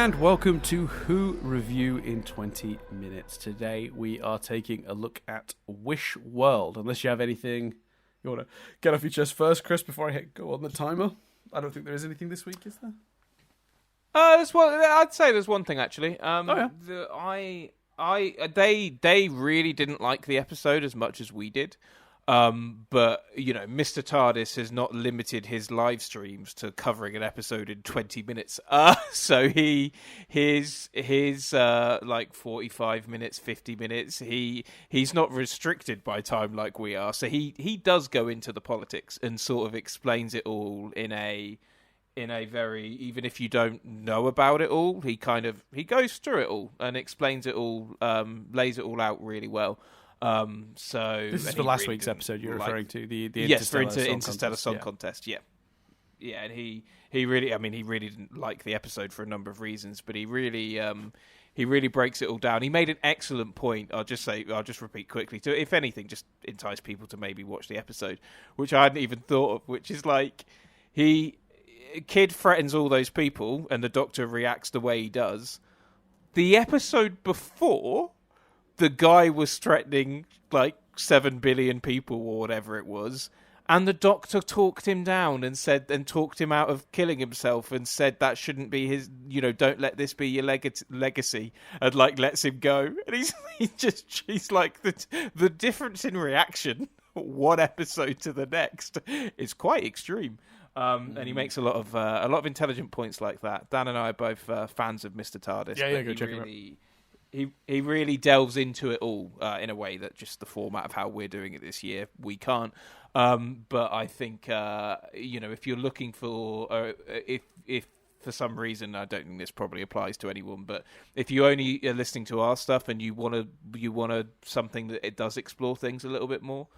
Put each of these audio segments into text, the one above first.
and welcome to Who Review in 20 Minutes. Today we are taking a look at Wish World. Unless you have anything you want to get off your chest first, Chris, before I hit go on the timer. I don't think there is anything this week, is there? I'd say there's one thing actually. Yeah. They really didn't like the episode as much as we did. But you know, Mr. TARDIS has not limited his live streams to covering an episode in 20 minutes. So his like 45 minutes, 50 minutes. He's not restricted by time like we are. So he does go into the politics and sort of explains it all in a very, even if you don't know about it all, he goes through it all and explains it all, lays it all out really well. So this is for last week's episode you're referring to, the Interstellar Song Contest. Yeah, and he really didn't like the episode for a number of reasons, but he really breaks it all down. He made an excellent point. I'll just repeat quickly to, if anything, just entice people to maybe watch the episode, which I hadn't even thought of, which is like Kid threatens all those people and the Doctor reacts the way he does. The episode before, the guy was threatening like 7 billion people or whatever it was, and the Doctor talked him down and talked him out of killing himself and said that shouldn't be his, don't let this be your legacy, and like lets him go. And he's like the difference in reaction one episode to the next is quite extreme. And he makes a lot of intelligent points like that. Dan and I are both fans of Mr. TARDIS. Yeah, go check him out. He really delves into it all in a way that just the format of how we're doing it this year, we can't. But I think if you're looking for if for some reason, I don't think this probably applies to anyone, but if you only are listening to our stuff and you want something that it does explore things a little bit more,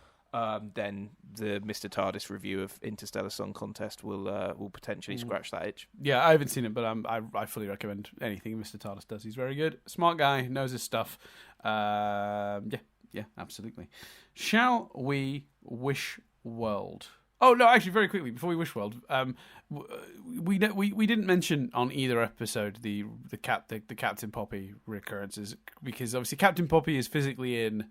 then the Mr. TARDIS review of Interstellar Song Contest will potentially scratch that itch. Yeah, I haven't seen it, but I fully recommend anything Mr. TARDIS does. He's very good. Smart guy, knows his stuff. Yeah, absolutely. Shall we wish world? Oh, no, actually, very quickly, before we wish world, we didn't mention on either episode the Captain Poppy recurrences, because obviously Captain Poppy is physically in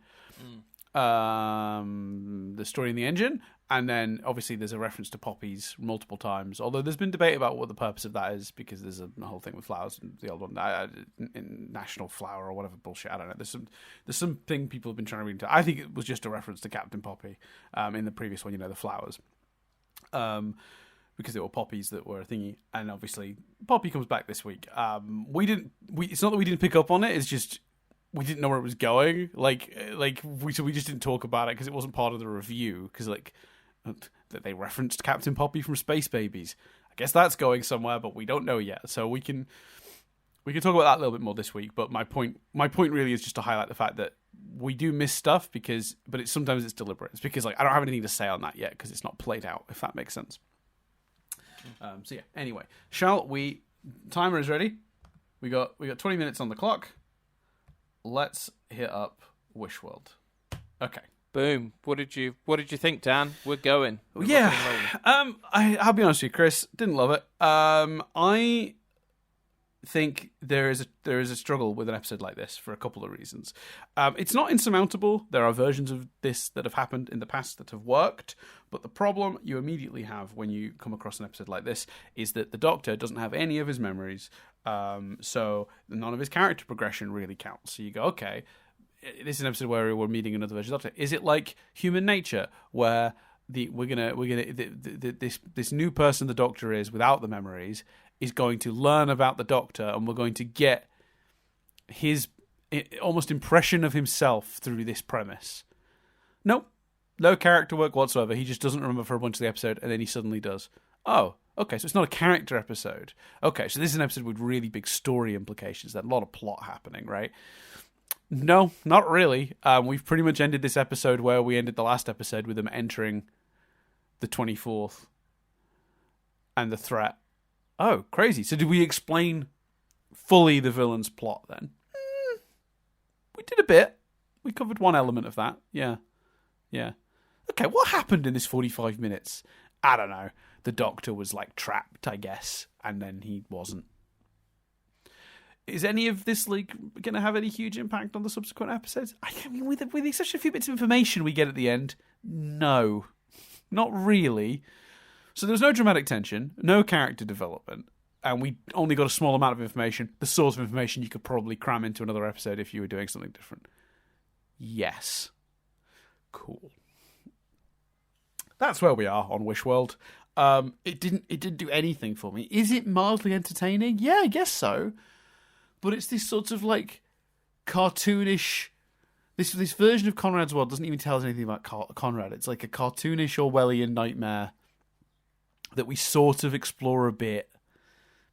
the story in the engine, and then obviously there's a reference to poppies multiple times, although there's been debate about what the purpose of that is, because there's a whole thing with flowers and the old one, national flower or whatever bullshit, I don't know, there's something people have been trying to read into. I think it was just a reference to Captain Poppy in the previous one, the flowers, because there were poppies that were a thingy, and obviously Poppy comes back this week. It's not that we didn't pick up on it, it's just we didn't know where it was going. We just didn't talk about it because it wasn't part of the review. Because that they referenced Captain Poppy from Space Babies. I guess that's going somewhere, but we don't know yet. So we can talk about that a little bit more this week. But my point really is just to highlight the fact that we do miss stuff but sometimes it's deliberate. It's because I don't have anything to say on that yet because it's not played out. If that makes sense. So yeah. Anyway, shall we? Timer is ready. We got 20 minutes on the clock. Let's hit up Wish World. Okay. Boom. What did you think, Dan? We're going. Yeah. I'll be honest with you, Chris. Didn't love it. I think there is a struggle with an episode like this for a couple of reasons. It's not insurmountable. There are versions of this that have happened in the past that have worked, but the problem you immediately have when you come across an episode like this is that the Doctor doesn't have any of his memories, so none of his character progression really counts. So you go, okay, this is an episode where we're meeting another version of the Doctor. Is it like Human Nature, where this new person the Doctor is without the memories is going to learn about the Doctor, and we're going to get his almost impression of himself through this premise? Nope. No character work whatsoever. He just doesn't remember for a bunch of the episode, and then he suddenly does. Oh, okay, so it's not a character episode. Okay, so this is an episode with really big story implications, then a lot of plot happening, right? No, not really. We've pretty much ended this episode where we ended the last episode with them entering the 24th and the threat. Oh, crazy. So did we explain fully the villain's plot then? We did a bit. We covered one element of that. Yeah. Okay, what happened in this 45 minutes? I don't know. The Doctor was trapped, I guess, and then he wasn't. Is any of this going to have any huge impact on the subsequent episodes? I mean, with such a few bits of information we get at the end, no, not really. So there was no dramatic tension, no character development, and we only got a small amount of information, the sort of information you could probably cram into another episode if you were doing something different. Yes. Cool. That's where we are on Wishworld. It didn't do anything for me. Is it mildly entertaining? Yeah, I guess so. But it's this sort of cartoonish. This version of Conrad's World doesn't even tell us anything about Conrad. It's like a cartoonish Orwellian nightmare that we sort of explore a bit,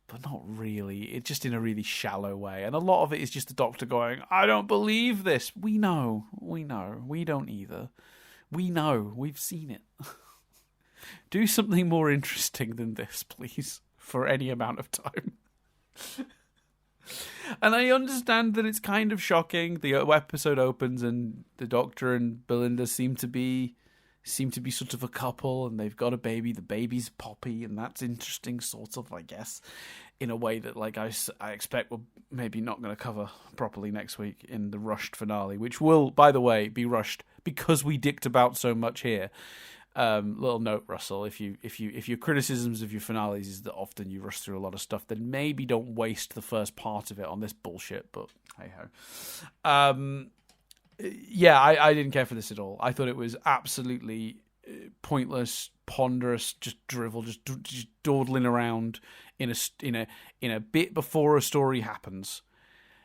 but not really. It's just in a really shallow way. And a lot of it is just the Doctor going, I don't believe this. We know. We don't either. We know. We've seen it. Do something more interesting than this, please, for any amount of time. And I understand that it's kind of shocking. The episode opens and the Doctor and Belinda seem to be sort of a couple, and they've got a baby. The baby's Poppy, and that's interesting, sort of, I guess, in a way that I expect we're maybe not going to cover properly next week in the rushed finale, which will, by the way, be rushed because we dicked about so much here. Little note, Russell, if your criticisms of your finales is that often you rush through a lot of stuff, then maybe don't waste the first part of it on this bullshit, but hey ho. Yeah, I didn't care for this at all. I thought it was absolutely pointless, ponderous, just drivel, just dawdling around in a bit before a story happens.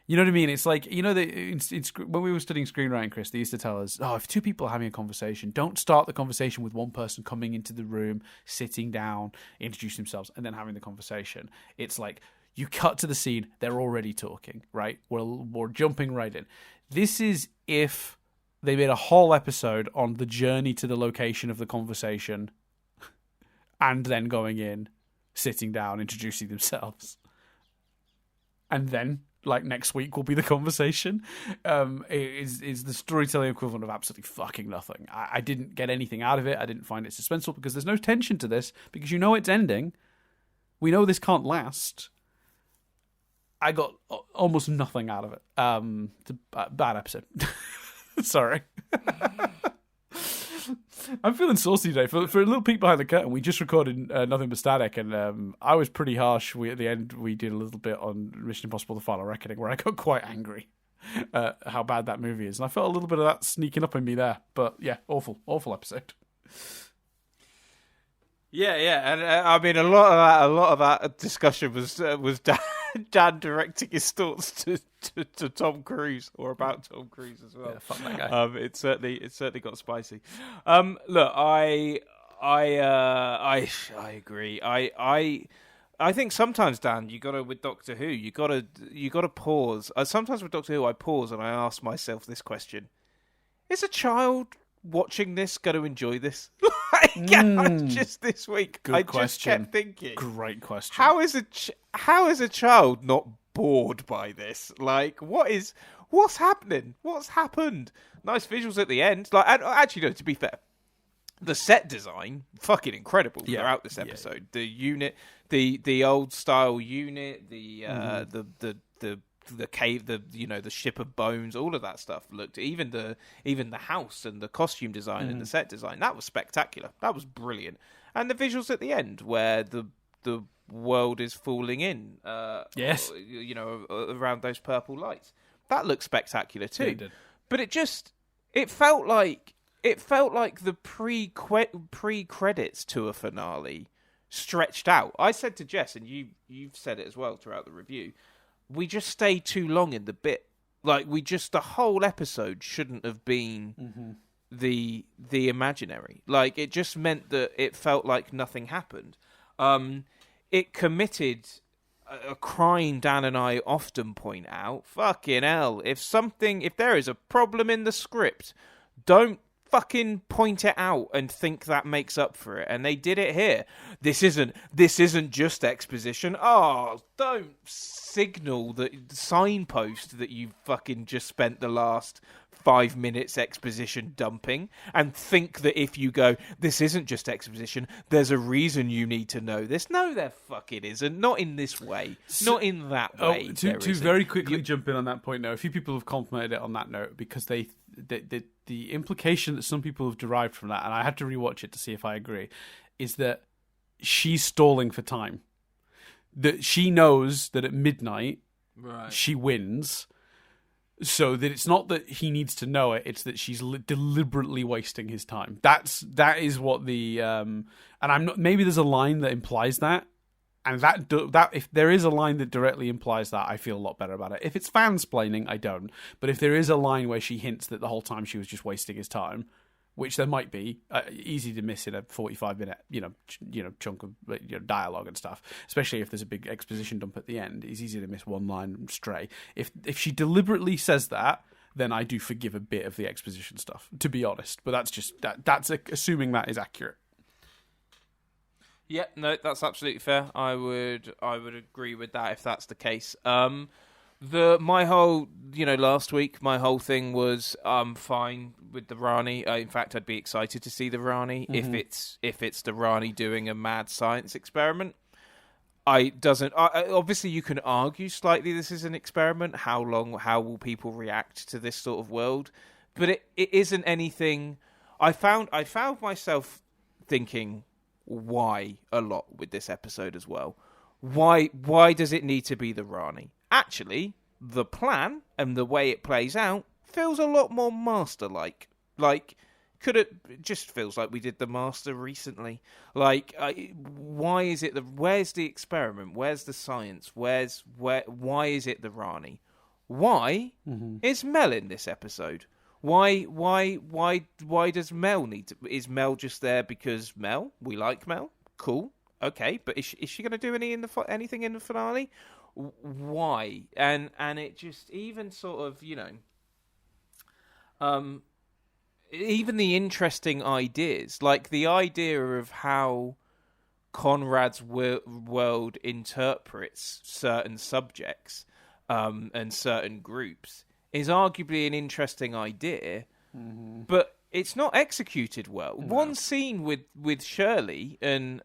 You know what I mean? It's like, when we were studying screenwriting, Chris, they used to tell us, if two people are having a conversation, don't start the conversation with one person coming into the room, sitting down, introducing themselves, and then having the conversation. It's like, you cut to the scene, they're already talking, right? We're jumping right in. This is if they made a whole episode on the journey to the location of the conversation and then going in, sitting down, introducing themselves. And then, next week will be the conversation. Is the storytelling equivalent of absolutely fucking nothing. I didn't get anything out of it. I didn't find it suspenseful because there's no tension to this, because you know it's ending. We know this can't last. I got almost nothing out of it. It's a bad episode. Sorry. I'm feeling saucy today. For a little peek behind the curtain, we just recorded Nothing But Static, and I was pretty harsh. At the end, we did a little bit on Mission Impossible: The Final Reckoning, where I got quite angry how bad that movie is. And I felt a little bit of that sneaking up in me there. But yeah, awful episode. Yeah, and I mean, a lot of that discussion was Dan directing his thoughts to Tom Cruise, or about Tom Cruise as well. Yeah, fuck that guy. It certainly got spicy. Look, I agree. I think sometimes, Dan, you gotta, with Doctor Who, you gotta pause. Sometimes with Doctor Who, I pause and I ask myself this question: is a child watching this going to enjoy this? Just this week, Good question. Just kept thinking. Great question. How is a child not bored by this? What's happening? What's happened? Nice visuals at the end. Actually, no. To be fair, the set design fucking incredible throughout this episode. Yeah. The unit, the old style unit, the cave, the ship of bones, all of that stuff looked, even the house and the costume design and the set design, that was spectacular. That was brilliant. And the visuals at the end where the world is falling in, yes, around those purple lights, that looked spectacular too. Yeah, it did. But it felt like the pre-credits to a finale stretched out. I said to Jess, and you've said it as well throughout the review, we just stayed too long in the bit. The whole episode shouldn't have been the imaginary. It just meant that it felt like nothing happened. It committed a crime Dan and I often point out. Fucking hell. If there is a problem in the script, don't fucking point it out and think that makes up for it, and they did it here. This isn't just exposition. Oh, don't signpost that you fucking just spent the last 5 minutes exposition dumping, and think that if you go, this isn't just exposition, there's a reason you need to know this. No, there fucking isn't. Not in this way. Not in that way. To very quickly jump in on that point now, a few people have complimented it on that note because the implication that some people have derived from that, and I had to rewatch it to see if I agree, is that she's stalling for time. That she knows that at midnight she wins, so that it's not that he needs to know it; it's that she's deliberately wasting his time. That is what the and I'm not. Maybe there's a line that implies that, and that if there is a line that directly implies that, I feel a lot better about it. If it's fansplaining, I don't. But if there is a line where she hints that the whole time she was just wasting his time, which there might be, easy to miss in a 45-minute, chunk of dialogue and stuff. Especially if there's a big exposition dump at the end, it's easy to miss one line and stray. If she deliberately says that, then I do forgive a bit of the exposition stuff, to be honest. But that's just that's assuming that is accurate. Yeah, no, that's absolutely fair. I would agree with that if that's the case. My whole, last week, my whole thing was fine with the Rani. In fact, I'd be excited to see the Rani if it's the Rani doing a mad science experiment. Obviously, you can argue slightly this is an experiment. How will people react to this sort of world? But it isn't anything. I found myself thinking why a lot with this episode as well. Why does it need to be the Rani? Actually, the plan and the way it plays out feels a lot more Master-like. It just feels like we did the Master recently. Why is it where's the experiment? Where's the science? Why is it the Rani? Why is Mel in this episode? Why does Mel need to? Is Mel just there because Mel? We like Mel. Cool. Okay, but is she going to do anything in the finale? Why? And it just even sort of even the interesting ideas, like the idea of how Conrad's world interprets certain subjects and certain groups, is arguably an interesting idea, but it's not executed well. No. One scene with Shirley and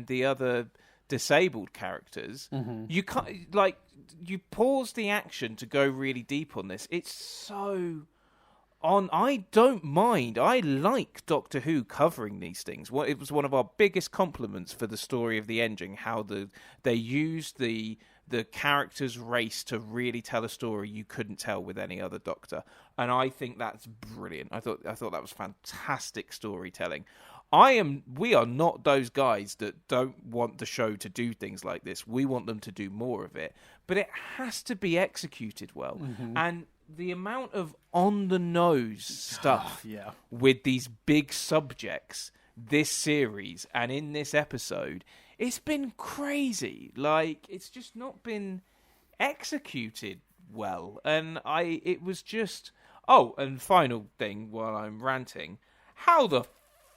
the other disabled characters, you can't you pause the action to go really deep on this. It's so I don't mind. I like Doctor Who covering these things. It was one of our biggest compliments for the story of the Ending, how they used the character's race to really tell a story you couldn't tell with any other Doctor, and I think that's brilliant. I thought that was fantastic storytelling. We are not those guys that don't want the show to do things like this. We want them to do more of it, but it has to be executed well. And the amount of on-the-nose stuff with these big subjects, this series and in this episode, it's been crazy. It's just not been executed well. And it was just... Oh, and final thing while I'm ranting, how the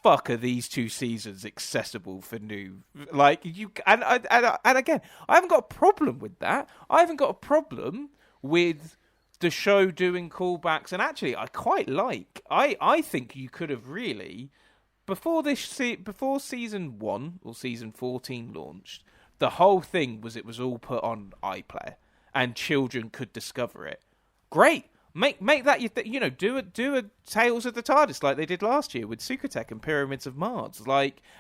fuck are these 2 seasons accessible for new? And again, I haven't got a problem with that. I haven't got a problem with the show doing callbacks, and actually I quite like. I think you could have really, before season 1 or season 14 launched, the whole thing was it was all put on iPlayer and children could discover it. Great. Make that do a Tales of the TARDIS like they did last year with Sukotek and Pyramids of Mars,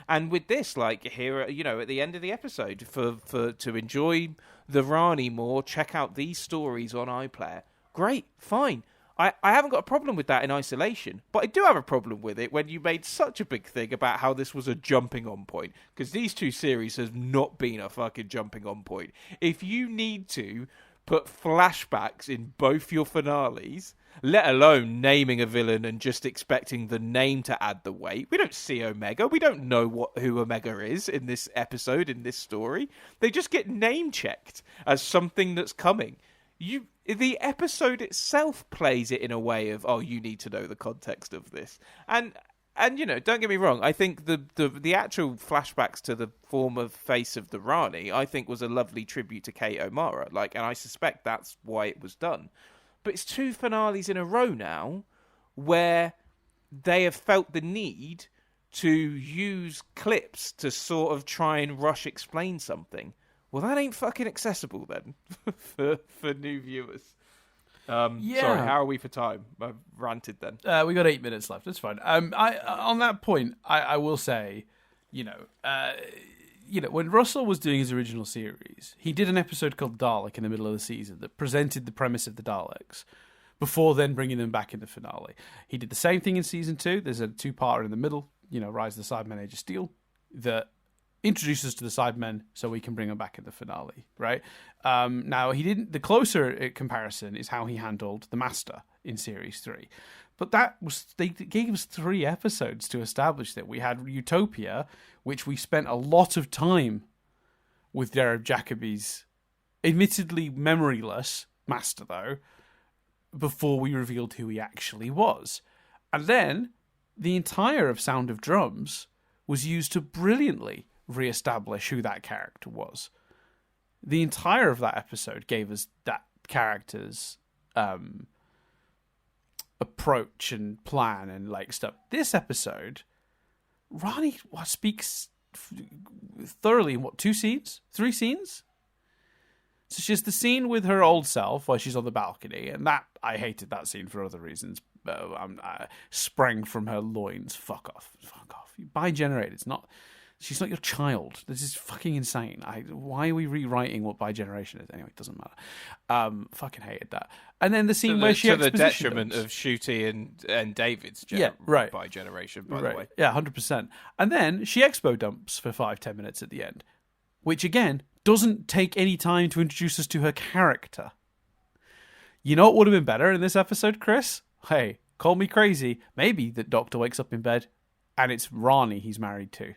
and with this, here at the end of the episode, for to enjoy the Rani more, check out these stories on iPlayer. Great, fine. I haven't got a problem with that in isolation, but I do have a problem with it when you made such a big thing about how this was a jumping on point, because these 2 series have not been a fucking jumping on point. If you need to put flashbacks in both your finales, let alone naming a villain and just expecting the name to add the weight. We don't see Omega. We don't know who Omega is in this episode, in this story. They just get name checked as something that's coming. the episode itself plays it in a way of, oh, you need to know the context of this. And don't get me wrong, I think the actual flashbacks to the former face of the Rani, I think, was a lovely tribute to Kate O'Mara. And I suspect that's why it was done. But it's 2 finales in a row now where they have felt the need to use clips to sort of try and rush explain something. Well, that ain't fucking accessible then for new viewers. Sorry, how are we for time? I've ranted then. We got 8 minutes left. It's fine. On that point, I will say, when Russell was doing his original series, he did an episode called Dalek in the middle of the season that presented the premise of the Daleks before then bringing them back in the finale. He did the same thing in season 2. There's a 2-parter in the middle, Rise of the Cybermen, Age of Steel, that introduces us to the Cybermen so we can bring them back in the finale, right? Now, he didn't. The closer comparison is how he handled the Master in series 3. But they gave us 3 episodes to establish that. We had Utopia, which we spent a lot of time with Derek Jacobi's admittedly memoryless Master, though, before we revealed who he actually was. And then the entire of Sound of Drums was used to brilliantly re-establish who that character was. The entire of that episode gave us that character's approach and plan and stuff. This episode, Rani speaks thoroughly in 2 scenes? 3 scenes? So she's the scene with her old self where she's on the balcony, and that I hated that scene for other reasons. I sprang from her loins. Fuck off. Bi-generated. She's not your child. This is fucking insane. Why are we rewriting what bi-generation is? Anyway, it doesn't matter. Fucking hated that. And then the scene where she to the detriment of Shooty and David's bi-generation, by the way. Yeah, 100%. And then she expo dumps for 5-10 minutes at the end, which again doesn't take any time to introduce us to her character. You know what would have been better in this episode, Chris? Hey, call me crazy. Maybe the Doctor wakes up in bed and it's Rani he's married to.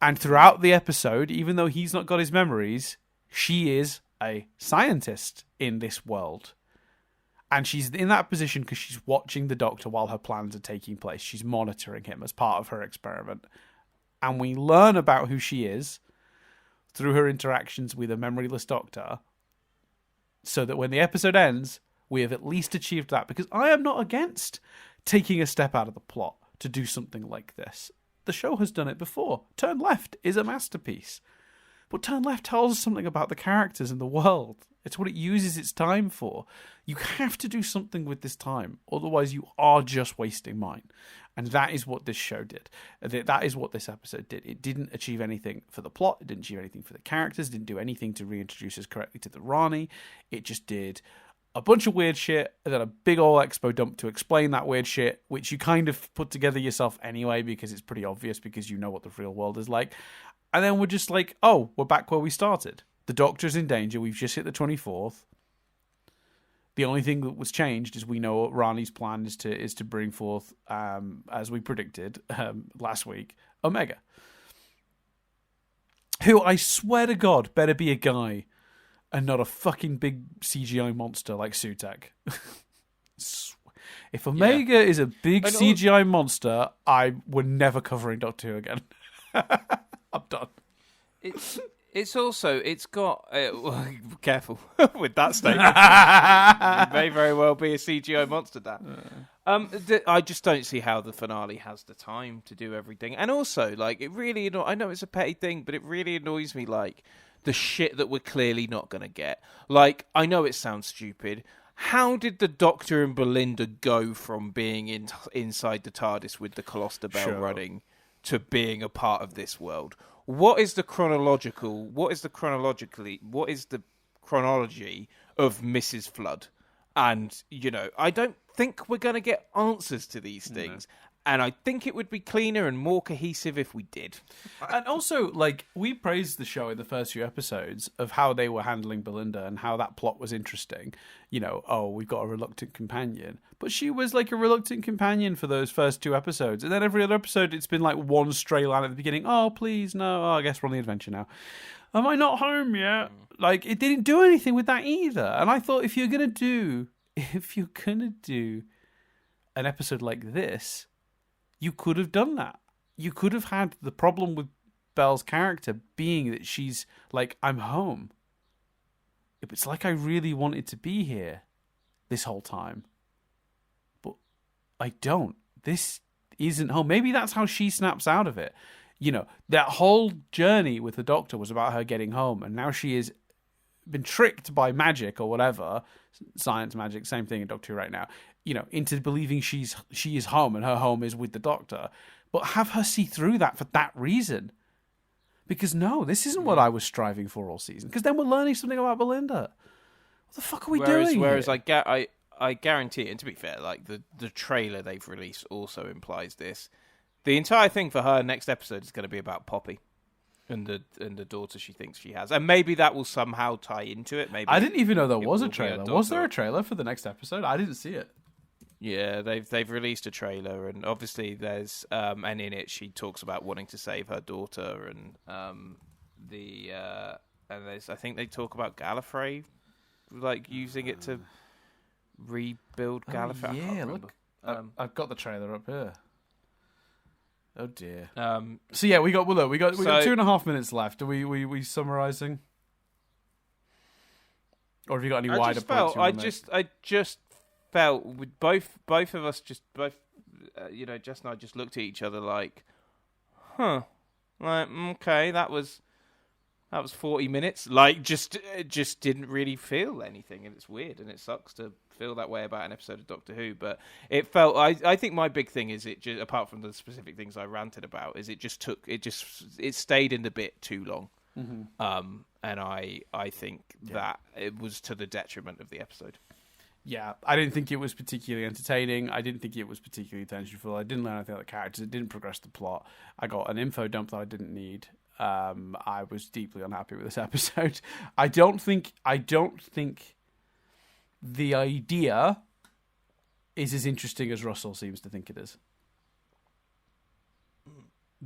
And throughout the episode, even though he's not got his memories, she is a scientist in this world. And she's in that position because she's watching the Doctor while her plans are taking place. She's monitoring him as part of her experiment. And we learn about who she is through her interactions with a memoryless Doctor, so that when the episode ends, we have at least achieved that. Because I am not against taking a step out of the plot to do something like this. The show has done it before. Turn Left is a masterpiece. But Turn Left tells us something about the characters and the world. It's what it uses its time for. You have to do something with this time. Otherwise, you are just wasting mine. And that is what this show did. That is what this episode did. It didn't achieve anything for the plot. It didn't achieve anything for the characters. It didn't do anything to reintroduce us correctly to the Rani. It just did a bunch of weird shit and then a big old expo dump to explain that weird shit, which you kind of put together yourself anyway because it's pretty obvious because you know what the real world is like. And then we're just like, oh, we're back where we started. The Doctor's in danger. We've just hit the 24th. The only thing that was changed is we know what Rani's plan is to bring forth, as we predicted last week, Omega. Who, I swear to God, better be a guy and not a fucking big CGI monster like Sutek. If Omega is a big CGI monster, we're never covering Doctor Who again. I'm done. It's got careful with that statement. It may very well be a CGI monster. I just don't see how the finale has the time to do everything, and also it really. I know it's a petty thing, but it really annoys me. The shit that we're clearly not going to get. I know it sounds stupid. How did the Doctor and Belinda go from being inside the TARDIS with the Colossal Bell running to being a part of this world? What is the chronology of Mrs. Flood? And, I don't think we're going to get answers to these things. And I think it would be cleaner and more cohesive if we did. And also, like, we praised the show in the first few episodes of how they were handling Belinda and how that plot was interesting. You know, oh, we've got a reluctant companion. But she was like a reluctant companion for those first 2 episodes. And then every other episode, it's been like one stray line at the beginning. Oh, please, no. Oh, I guess we're on the adventure now. Am I not home yet? Like, it didn't do anything with that either. And I thought, if you're going to do an episode like this, you could have done that. You could have had the problem with Belle's character being that she's like, I'm home. It's like I really wanted to be here this whole time. But I don't. This isn't home. Maybe that's how she snaps out of it. You know, that whole journey with the Doctor was about her getting home, and now she has been tricked by magic or whatever, science, magic, same thing in Doctor Who right now, you know, into believing she is home and her home is with the Doctor. But have her see through that for that reason. Because no, this isn't what I was striving for all season. Because then we're learning something about Belinda. What the fuck are we doing? Whereas here? I guarantee, and to be fair, like the trailer they've released also implies this. The entire thing for her next episode is going to be about Poppy and the daughter she thinks she has, and maybe that will somehow tie into it. Maybe I didn't even know there was a trailer. Was there a trailer for the next episode? I didn't see it. Yeah, they've released a trailer, and obviously there's and in it she talks about wanting to save her daughter, and there's, I think they talk about Gallifrey, like using it to rebuild Gallifrey. Oh, yeah, look, I've got the trailer up here. Oh dear. So yeah, we got 2.5 minutes left. Are we summarising? Or have you got any wider points? I just felt with both of us, you know, Jess and I just looked at each other like, like, okay, that was 40 minutes. Like, it just didn't really feel anything, and it's weird, and it sucks to feel that way about an episode of Doctor Who. But it felt. I think my big thing is it just, apart from the specific things I ranted about, is it stayed in the bit too long. Mm-hmm. And I think that it was to the detriment of the episode. Yeah, I didn't think it was particularly entertaining. I didn't think it was particularly tensionful. I didn't learn anything about the characters. It didn't progress the plot. I got an info dump that I didn't need. I was deeply unhappy with this episode. I don't think the idea is as interesting as Russell seems to think it is.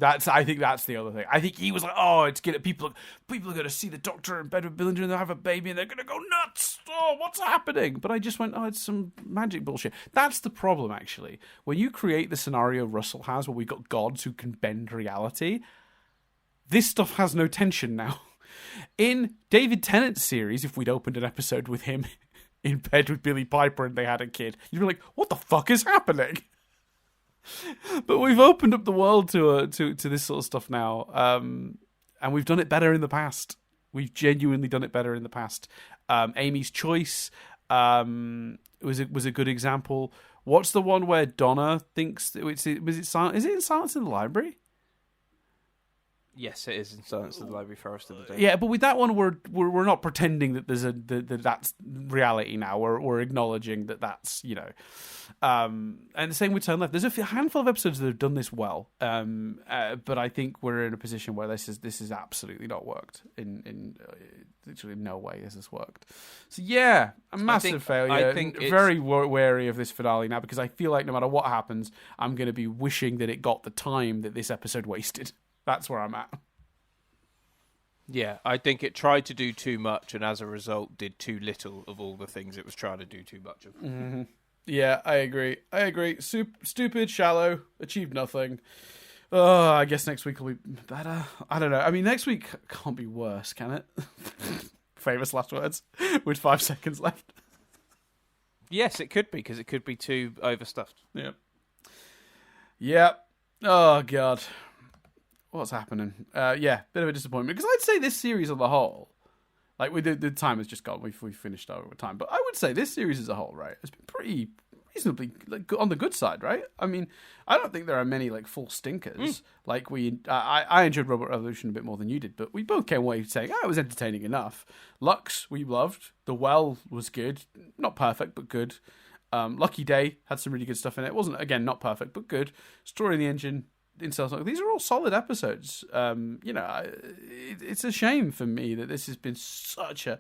I think that's the other thing. I think he was like, oh, it's gonna people are gonna see the Doctor in bed with Belinda and they'll have a baby and they're gonna go nuts. Oh, what's happening? But I just went, oh, it's some magic bullshit. That's the problem, actually. When you create the scenario Russell has, where we've got gods who can bend reality, this stuff has no tension now. In David Tennant's series, if we'd opened an episode with him in bed with Billie Piper and they had a kid, you'd be like, what the fuck is happening? But we've opened up the world to this sort of stuff now, and we've done it better in the past. We've genuinely done it better in the past. Amy's Choice was a good example. What's the one where Donna thinks is it in Silence in the Library? Yes, it is in Silence of the Library Forest of the Day. Yeah, but with that one, we're not pretending that that's reality now. We're acknowledging that's, you know, and the same with Turn Left. There's a handful of episodes that have done this well, but I think we're in a position where this has absolutely not worked in literally no way this has worked. So yeah, a massive failure. I think very wary of this finale now, because I feel like no matter what happens, I'm going to be wishing that it got the time that this episode wasted. That's where I'm at. Yeah, I think it tried to do too much, and as a result, did too little of all the things it was trying to do too much of. Mm-hmm. Yeah, I agree. Stupid, shallow, achieved nothing. I guess next week will be better. I don't know. I mean, next week can't be worse, can it? Famous last words with 5 seconds left. Yes, it could be, because it could be too overstuffed. Yeah. Yep. Oh, God. What's happening? Bit of a disappointment, because I'd say this series as a whole, like the time has just gone. We finished our time, but I would say this series as a whole, right, has been pretty reasonably on the good side, right? I mean, I don't think there are many like full stinkers. Like I enjoyed Robot Revolution a bit more than you did, but we both came away saying, it was entertaining enough. Lux we loved. The Well was good, not perfect but good. Lucky Day had some really good stuff in it. It wasn't, again, not perfect, but good. Story in the Engine, Interstellar. These are all solid episodes. It's a shame for me that this has been such a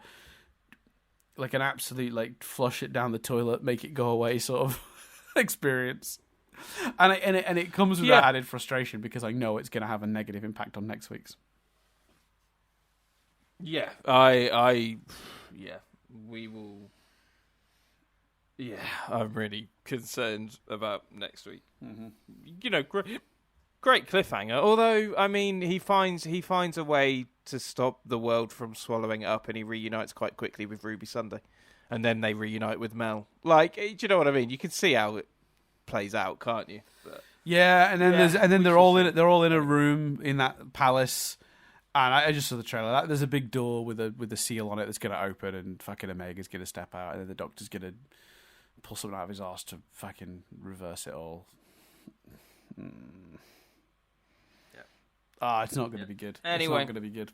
like an absolute like flush it down the toilet, make it go away sort of experience. And it comes with that added frustration because I know it's going to have a negative impact on next week's. Yeah, we will. Yeah, I'm really concerned about next week. Mm-hmm. Great cliffhanger. Although, I mean, he finds a way to stop the world from swallowing it up, and he reunites quite quickly with Ruby Sunday, and then they reunite with Mel. Like, do you know what I mean? You can see how it plays out, can't you? But, yeah, and then they're all in a room in that palace. And I just saw the trailer. There's a big door with a seal on it that's going to open, and fucking Omega's going to step out, and then the Doctor's going to pull something out of his arse to fucking reverse it all. Yeah. It's not going to be good. Anyway, it's not going to be good.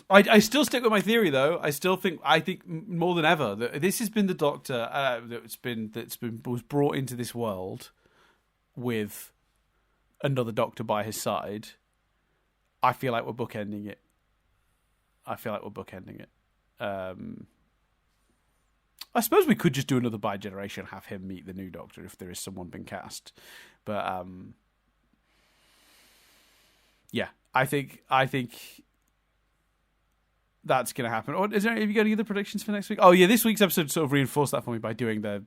I still stick with my theory, though. I think more than ever that this has been the Doctor was brought into this world with another Doctor by his side. I feel like we're bookending it. I suppose we could just do another bi-generation, have him meet the new Doctor if there is someone been cast. But yeah, I think that's going to happen. Or have you got any other predictions for next week? Oh yeah, this week's episode sort of reinforced that for me by doing the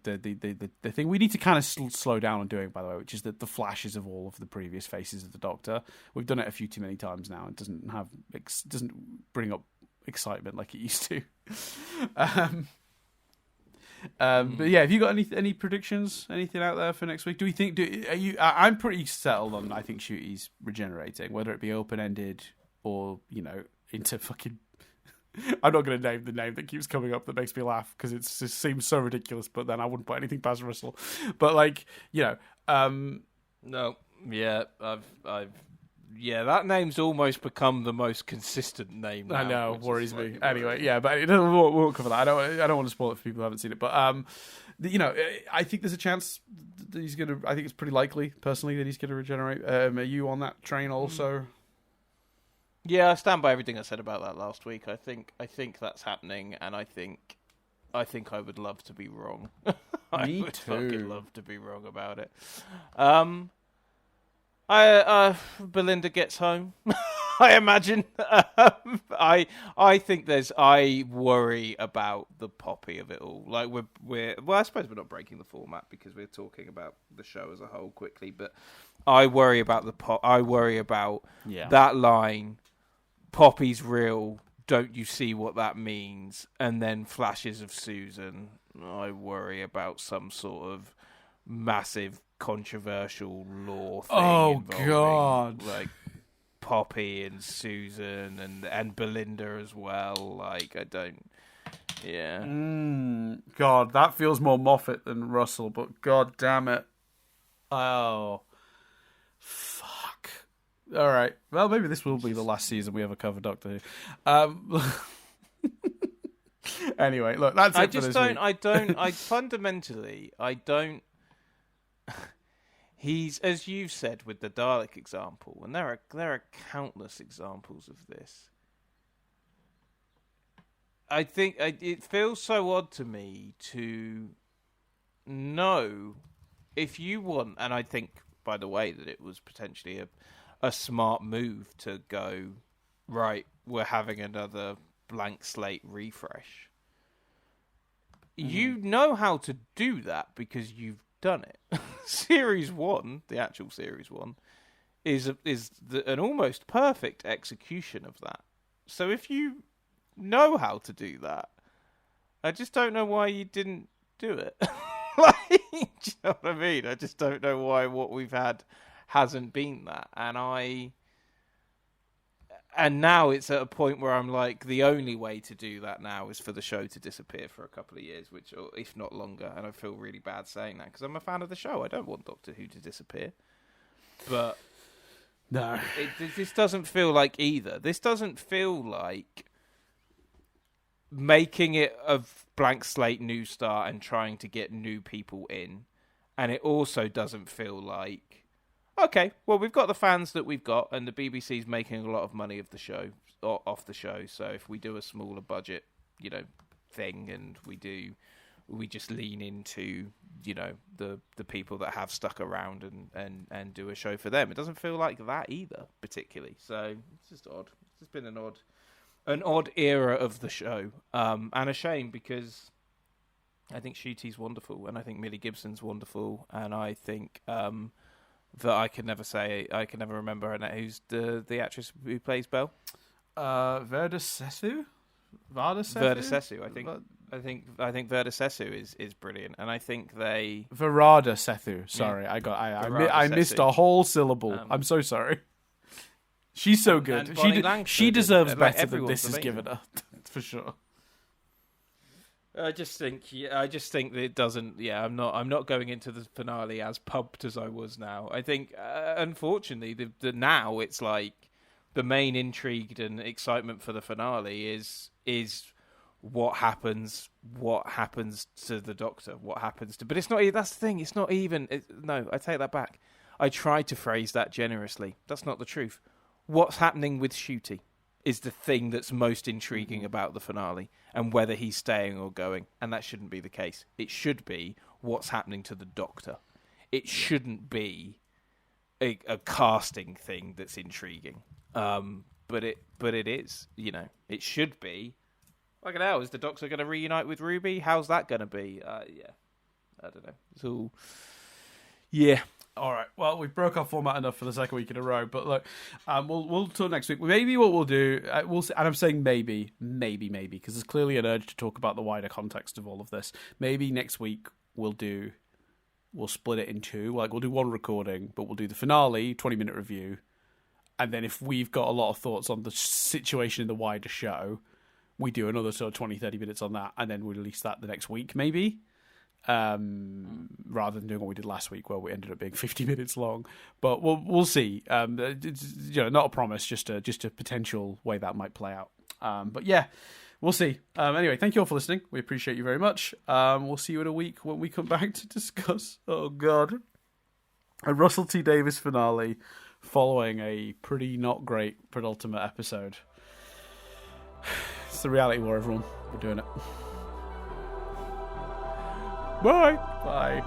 thing we need to kind of slow down on doing, by the way, which is the flashes of all of the previous faces of the Doctor. We've done it a few too many times now. It doesn't bring up excitement like it used to. But yeah, have you got any predictions? Anything out there for next week? Do we think? I'm pretty settled on. I think Ncuti's regenerating, whether it be open ended or into fucking. I'm not going to name the name that keeps coming up that makes me laugh because it just seems so ridiculous. But then I wouldn't put anything past Russell. But no, yeah, that name's almost become the most consistent name now, I know, worries me. Anyway, yeah, but we won't cover that. I don't want to spoil it for people who haven't seen it. But I think there's a chance that he's going to. I think it's pretty likely, personally, that he's going to regenerate. Are you on that train also? Yeah, I stand by everything I said about that last week. I think that's happening, and I think I would love to be wrong. Me would too. Fucking love to be wrong about it. Belinda gets home. I imagine. I worry about the Poppy of it all. Like I suppose we're not breaking the format because we're talking about the show as a whole quickly, but I worry about I worry about that line. Poppy's real. Don't you see what that means? And then flashes of Susan. I worry about some sort of massive controversial law thing. Oh God! Like Poppy and Susan and Belinda as well. Like I don't. Yeah. God, that feels more Moffat than Russell. But God damn it! Oh. Fuck. All right. Well, maybe this will be the last season we ever cover Doctor Who. Anyway, look, that's it for this week. Fundamentally, I don't. He's, as you've said with the Dalek example, and there are countless examples of this. I think it feels so odd to me to know if you want, and I think, by the way, that it was potentially a smart move to go, right, we're having another blank slate refresh. Mm-hmm. You know how to do that because you've done it. Series 1, the actual Series 1, is an almost perfect execution of that. So if you know how to do that, I just don't know why you didn't do it. Do you know what I mean? I just don't know why what we've had hasn't been that. And now it's at a point where I'm like, the only way to do that now is for the show to disappear for a couple of years, or if not longer. And I feel really bad saying that because I'm a fan of the show. I don't want Doctor Who to disappear. But no, this doesn't feel like either. This doesn't feel like making it a blank slate new start and trying to get new people in. And it also doesn't feel like, okay, well, we've got the fans that we've got, and the BBC's making a lot of money of the show, or off the show. So if we do a smaller budget, thing, and we just lean into, the people that have stuck around and do a show for them. It doesn't feel like that either, particularly. So it's just odd. It's just been an odd era of the show, and a shame, because I think Ncuti's wonderful, and I think Millie Gibson's wonderful, and I think that I can never remember her name. Who's the actress who plays Belle? Verda Sesu. I think Verda Sesu is brilliant, and I think they Verada Sethu. Sorry, yeah. I missed a whole syllable. I'm so sorry. She's so good. She deserves better than this is given her, for sure. I just think that it doesn't. Yeah, I'm not going into the finale as pumped as I was now. I think, unfortunately, the now it's like the main intrigue and excitement for the finale is what happens to the Doctor, but it's not. That's the thing. It's not even. No, I take that back. I tried to phrase that generously. That's not the truth. What's happening with Ncuti is the thing that's most intriguing about the finale, and whether he's staying or going. And that shouldn't be the case. It should be what's happening to the Doctor. It shouldn't be a casting thing that's intriguing. But it is. It should be. Like, hell, is the Doctor going to reunite with Ruby? How's that going to be? Yeah, I don't know. It's all. Yeah. All right. Well, we broke our format enough for the second week in a row, but look, we'll talk next week. Maybe what we'll do, and I'm saying maybe, because there's clearly an urge to talk about the wider context of all of this. Maybe next week we'll split it in two. Like, we'll do one recording, but we'll do the finale, 20-minute review, and then if we've got a lot of thoughts on the situation in the wider show, we do another sort of 20, 30 minutes on that, and then we release that the next week, maybe. Rather than doing what we did last week, where we ended up being 50 minutes long, but we'll see. It's, not a promise, just a potential way that might play out. But yeah, we'll see. Anyway, thank you all for listening. We appreciate you very much. We'll see you in a week when we come back to discuss. Oh God, a Russell T Davies finale following a pretty not great penultimate episode. It's the reality war, everyone. We're doing it. Bye. Bye.